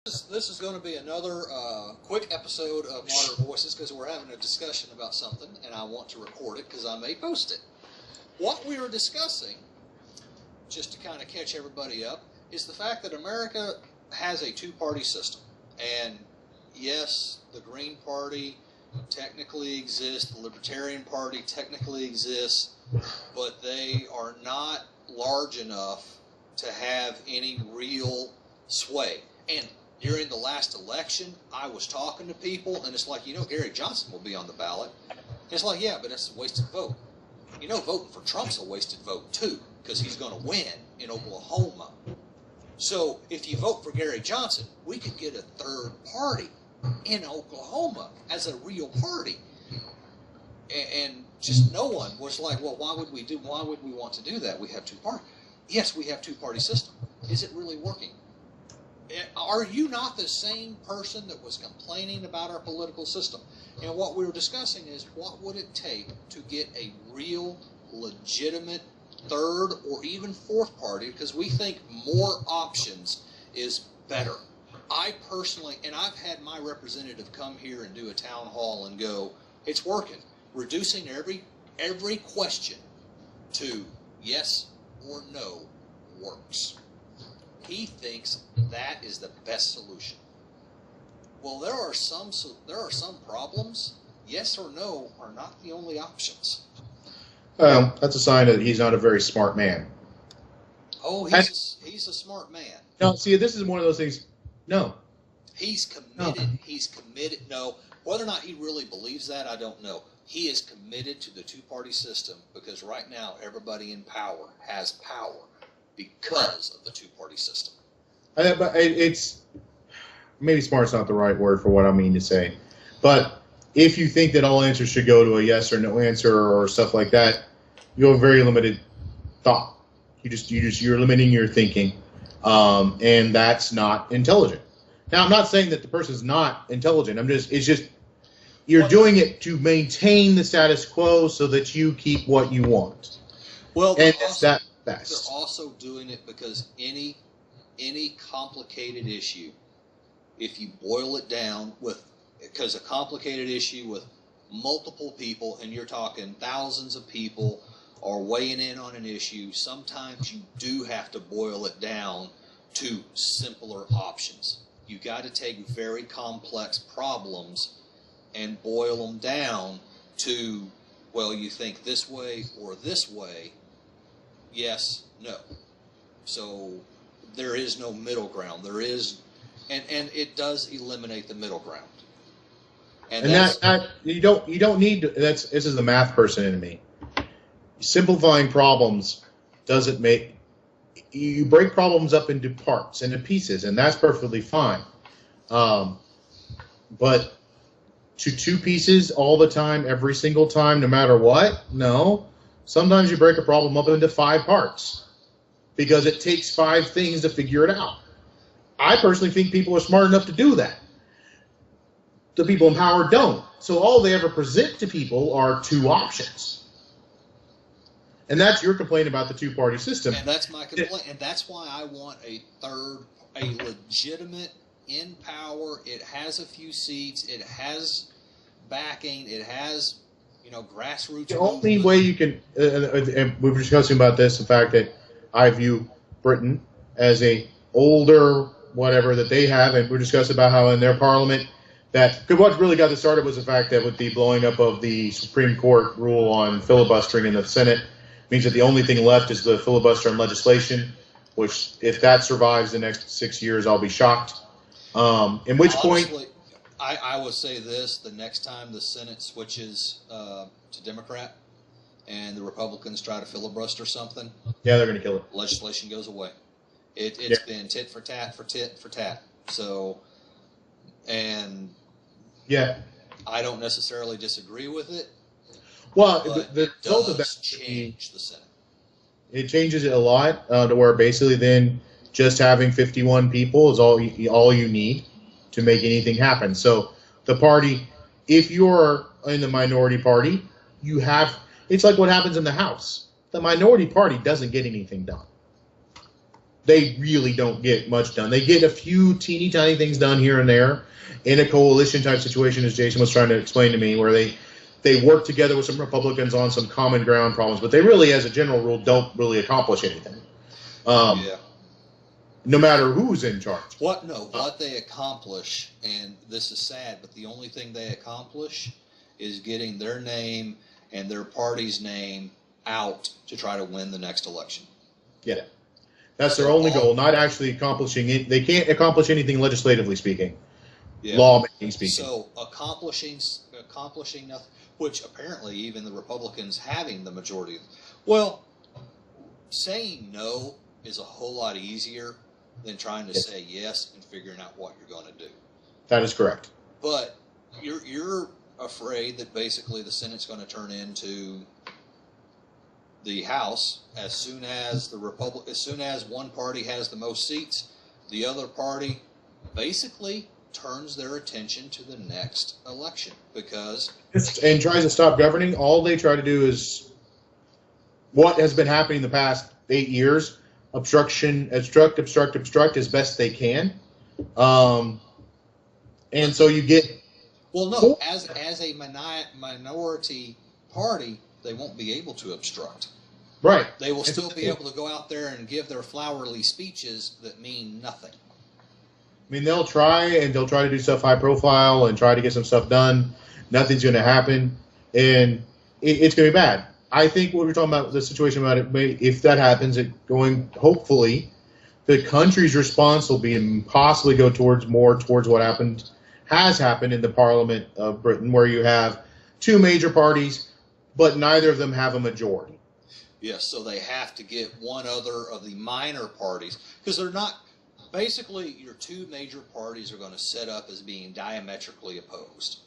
This is going to be another quick episode of Modern Voices because we're having a discussion about something and I want to record it because I may post it. What we were discussing, just to kind of catch everybody up, is the fact that America has a two-party system. And yes, the Green Party technically exists, the Libertarian Party technically exists, but they are not large enough to have any real sway. And during the last election, I was talking to people, and it's like, Gary Johnson will be on the ballot. And it's like, yeah, but it's a wasted vote. Voting for Trump's a wasted vote, too, because he's going to win in Oklahoma. So if you vote for Gary Johnson, we could get a third party in Oklahoma as a real party. And just no one was like, well, why would we want to do that? We have two parties. Yes, we have two-party system. Is it really working? Are you not the same person that was complaining about our political system? And what we were discussing is what would it take to get a real, legitimate third or even fourth party, because we think more options is better. I personally, and I've had my representative come here and do a town hall and go, it's working. Reducing every question to yes or no works. He thinks that is the best solution. Well, there are some problems. Yes or no are not the only options. That's a sign that he's not a very smart man. Oh, he's a smart man. No, see, this is one of those things. No. He's committed. No. He's committed. No, whether or not he really believes that, I don't know. He is committed to the two-party system because right now everybody in power has power because of the two-party system. But it's maybe smart's not the right word for what I mean to say. But if you think that all answers should go to a yes or no answer or stuff like that, you have very limited thought. You're limiting your thinking, and that's not intelligent. Now, I'm not saying that the person's not intelligent. You're doing it to maintain the status quo so that you keep what you want. Well, and it's that best. They're also doing it because any complicated issue, if you boil it down because a complicated issue with multiple people, and you're talking thousands of people are weighing in on an issue, sometimes you do have to boil it down to simpler options. You got to take very complex problems and boil them down to, well, you think this way or this way, yes, no. So there is no middle ground. There is, and it does eliminate the middle ground. And that you don't need to, this is the math person in me. Simplifying problems doesn't make, you break problems up into parts, into pieces, and that's perfectly fine. But to two pieces all the time, every single time, no matter what? No. Sometimes you break a problem up into 5 parts because it takes 5 things to figure it out. I personally think people are smart enough to do that. The people in power don't. So all they ever present to people are 2 options. And that's your complaint about the two-party system. And that's my complaint. And that's why I want a legitimate in power. It has a few seats. It has backing. It has, grassroots. The only way you can, and we were discussing about this, the fact that I view Britain as a older whatever that they have, and we're discussing about how in their parliament what really got this started was the fact that with the blowing up of the Supreme Court rule on filibustering in the Senate, means that the only thing left is the filibuster on legislation, which if that survives the next 6 years, I'll be shocked. In which point, I would say this: the next time the Senate switches to Democrat and the Republicans try to filibuster something, yeah, they're going to kill it. Legislation goes away. It's been tit for tat for tit for tat. So, and yeah, I don't necessarily disagree with it. Well, the result of that change the Senate. It changes it a lot to where basically then just having 51 people is all you need to make anything happen. So the party, if you're in the minority party, it's like what happens in the House. The minority party doesn't get anything done. they really don't get much done. They get a few teeny tiny things done here and there in a coalition type situation, as Jason was trying to explain to me, where they work together with some Republicans on some common ground problems, but they really, as a general rule, don't really accomplish anything. Yeah. No matter who's in charge. What they accomplish, and this is sad, but the only thing they accomplish is getting their name and their party's name out to try to win the next election. Yeah. That's their only goal, not actually accomplishing it. They can't accomplish anything legislatively speaking, lawmaking speaking. So accomplishing nothing, which apparently even the Republicans having the majority. Well, saying no is a whole lot easier than trying to say yes and figuring out what you're going to do. That is correct. But you're afraid that basically the Senate's going to turn into the House as soon as one party has the most seats, the other party basically turns their attention to the next election and tries to stop governing. All they try to do is what has been happening the past 8 years: obstruct as best they can. And so you get as a minority party, they won't be able to obstruct. Right. They will still be able to go out there and give their flowery speeches that mean nothing. I mean, they'll try to do stuff high profile and try to get some stuff done. Nothing's going to happen, and it's going to be bad. I think what we're talking about, the situation about it, if that happens, hopefully, the country's response will be and possibly go towards what has happened in the Parliament of Britain, where you have two major parties, but neither of them have a majority. Yes, so they have to get one other of the minor parties, because they're not, basically your two major parties are going to set up as being diametrically opposed,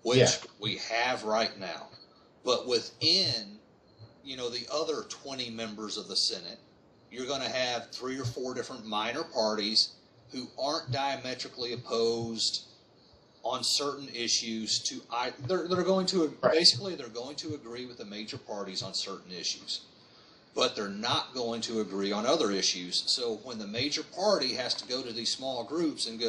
which we have right now. But within, the other 20 members of the Senate, you're going to have 3 or 4 different minor parties who aren't diametrically opposed on certain issues they're going to agree with the major parties on certain issues, but they're not going to agree on other issues. So when the major party has to go to these small groups and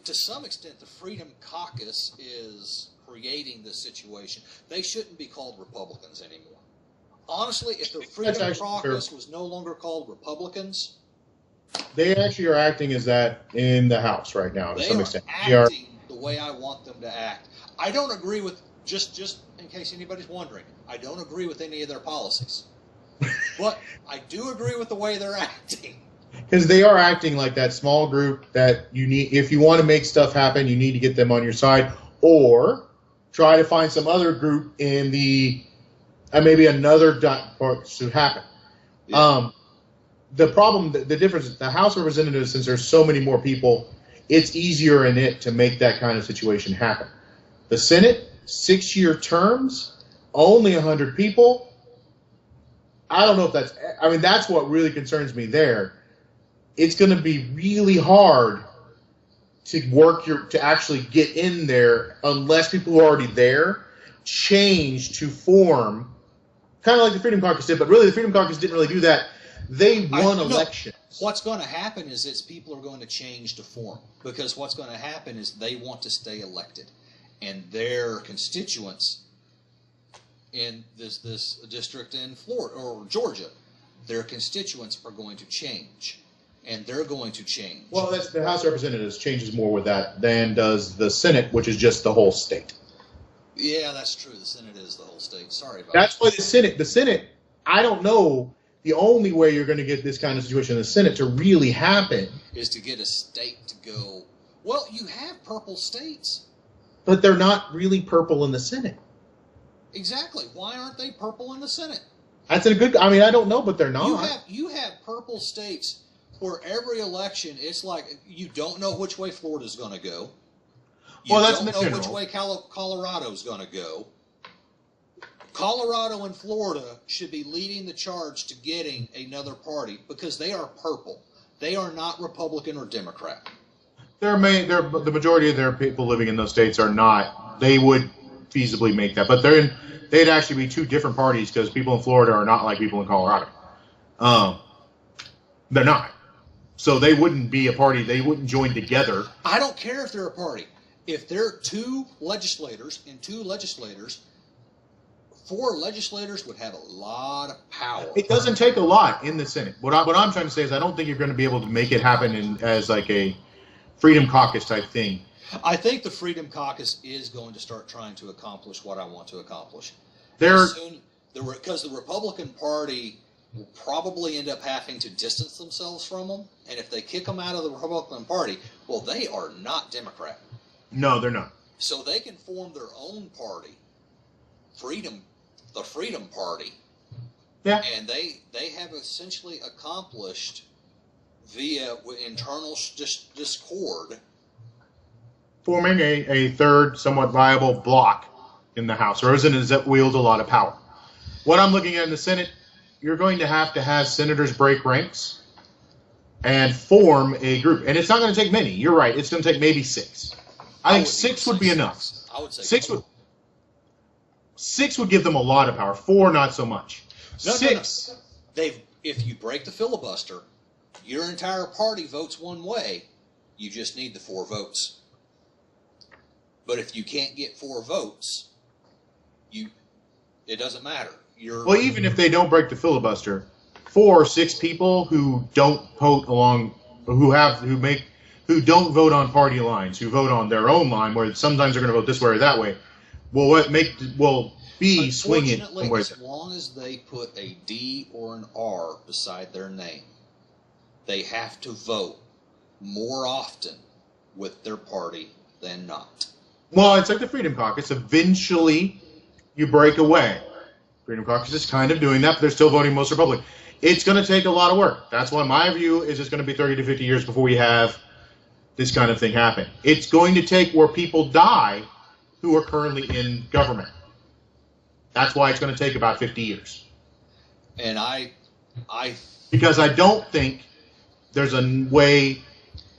to some extent the Freedom Caucus is creating this situation. They shouldn't be called Republicans anymore. Honestly, if the Freedom Caucus was no longer called Republicans, they actually are acting as that in the House right now to some extent. They are acting the way I want them to act. I don't agree with, just in case anybody's wondering, I don't agree with any of their policies. But I do agree with the way they're acting. Because they are acting like that small group that you need, if you want to make stuff happen, you need to get them on your side, or try to find some other group in maybe another part to happen. Yeah. The problem, the difference is the House of Representatives, since there's so many more people, it's easier in it to make that kind of situation happen. The Senate, 6-year terms, only 100 people. I don't know if that's what really concerns me there. It's going to be really hard to actually get in there unless people who are already there change to form, kind of like the Freedom Caucus did, but really the Freedom Caucus didn't really do that. They won elections. What's going to happen is people are going to change to form, because what's going to happen is they want to stay elected, and their constituents in this district in Florida or Georgia, their constituents are going to change, and they're going to change. Well, that's the House of Representatives changes more with that than does the Senate, which is just the whole state. Yeah, that's true. The Senate is the whole state. Sorry about that. That's why the Senate, I don't know. The only way you're going to get this kind of situation in the Senate to really happen is to get a state to go, well, you have purple states. But they're not really purple in the Senate. Exactly. Why aren't they purple in the Senate? That's a good, I don't know, but they're not. You have purple states where every election, it's like you don't know which way Florida's going to go. You don't know which way Colorado's going to go. Colorado and Florida should be leading the charge to getting another party because they are purple. They are not Republican or Democrat. The majority of their people living in those states are not. They would feasibly make that, but they'd actually be two different parties because people in Florida are not like people in Colorado. They're not. So they wouldn't be a party. They wouldn't join together. I don't care if they're a party. If there are 2 legislators and 2 legislators, 4 legislators would have a lot of power. It doesn't take a lot in the Senate. What I'm trying to say is I don't think you're going to be able to make it happen as like a Freedom Caucus type thing. I think the Freedom Caucus is going to start trying to accomplish what I want to accomplish. Because the Republican Party will probably end up having to distance themselves from them, and if they kick them out of the Republican Party, well, they are not Democrat. No, they're not. So they can form their own party, the Freedom Party. Yeah. And they have essentially accomplished via internal discord Forming a third, somewhat viable bloc in the House. Representatives that wield a lot of power. What I'm looking at in the Senate, you're going to have senators break ranks and form a group. And it's not going to take many. You're right. It's going to take maybe 6. I think 6 would be enough. I would say 6 would give them a lot of power. 4, not so much. No, 6. No. If you break the filibuster, your entire party votes one way. You just need the 4 votes. But if you can't get 4 votes, it doesn't matter. Well, even if they don't break the filibuster, 4 or 6 people who don't vote who don't vote on party lines, who vote on their own line, where sometimes they're going to vote this way or that way, will be swinging somewhere. As long as they put a D or an R beside their name, they have to vote more often with their party than not. Well, it's like the Freedom Caucus. Eventually, you break away. Freedom Caucus is kind of doing that, but they're still voting most Republican. It's going to take a lot of work. That's why my view is it's going to be 30 to 50 years before we have this kind of thing happen. It's going to take where people die who are currently in government. That's why it's going to take about 50 years. And because I don't think there's a way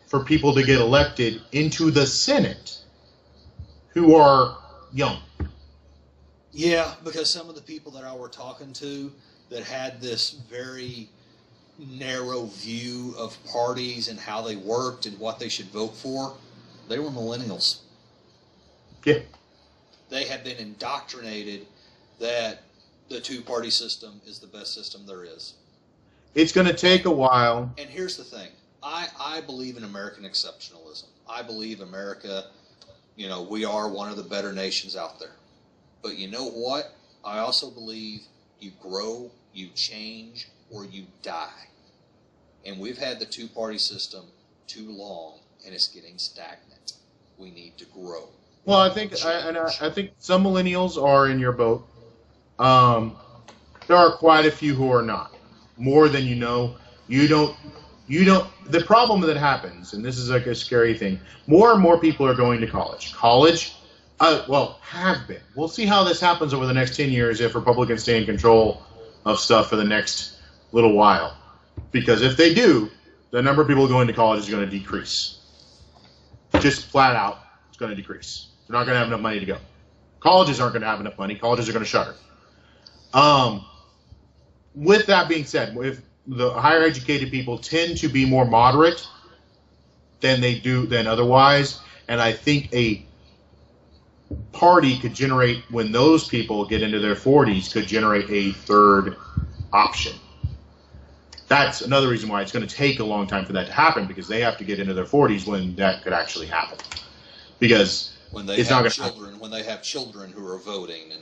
for people to get elected into the Senate who are young. Yeah, because some of the people that I were talking to that had this very narrow view of parties and how they worked and what they should vote for, they were millennials. Yeah. They have been indoctrinated that the 2-party system is the best system there is. It's going to take a while. And here's the thing. I believe in American exceptionalism. I believe America, we are one of the better nations out there. But you know what? I also believe you grow, you change, or you die. And we've had the 2-party system too long, and it's getting stagnant. We need to grow. Well, I think some millennials are in your boat. There are quite a few who are not. More than you know. You don't. The problem that happens, and this is like a scary thing. More and more people are going to college. Have been. We'll see how this happens over the next 10 years if Republicans stay in control of stuff for the next little while. Because if they do, the number of people going to college is going to decrease. Just flat out, it's going to decrease. They're not going to have enough money to go. Colleges aren't going to have enough money. Colleges are going to shutter. With that being said, if the higher educated people tend to be more moderate than otherwise, and I think a party could generate, when those people get into their 40s, could generate a third option. That's another reason why it's going to take a long time for that to happen, because they have to get into their 40s when that could actually happen. Because when they have children who are voting, and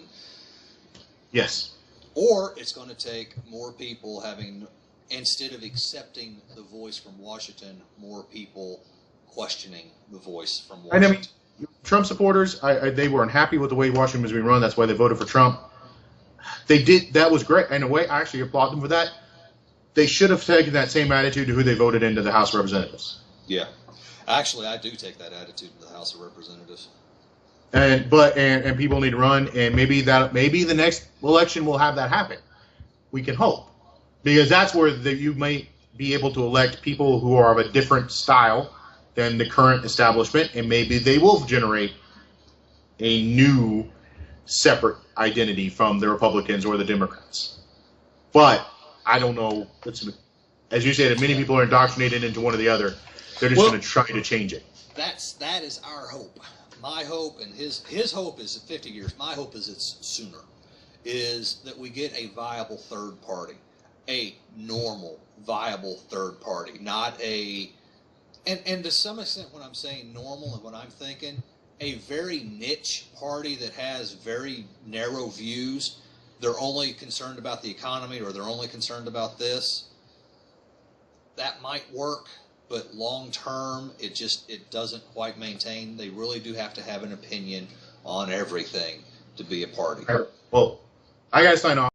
yes, or it's going to take more people having, instead of accepting the voice from Washington, more people questioning the voice from Washington. And Trump supporters, they were unhappy with the way Washington was being run. That's why they voted for Trump. That was great. In a way, I actually applaud them for that. They should have taken that same attitude to who they voted into the House of Representatives. Yeah. Actually, I do take that attitude to the House of Representatives. And people need to run, and maybe the next election will have that happen. We can hope, because that's where you may be able to elect people who are of a different style than the current establishment, and maybe they will generate a new separate identity from the Republicans or the Democrats. But I don't know. as you said, if many people are indoctrinated into one or the other, they're just going to try to change it. That is our hope. My hope and his hope is 50 years. My hope is it's sooner. Is that we get a viable third party, a normal, viable third party, not a, and to some extent when I'm saying normal and when I'm thinking, a very niche party that has very narrow views. They're only concerned about the economy or they're only concerned about this. That might work, but long term, it doesn't quite maintain. They really do have to have an opinion on everything to be a party. Well, I got to sign off.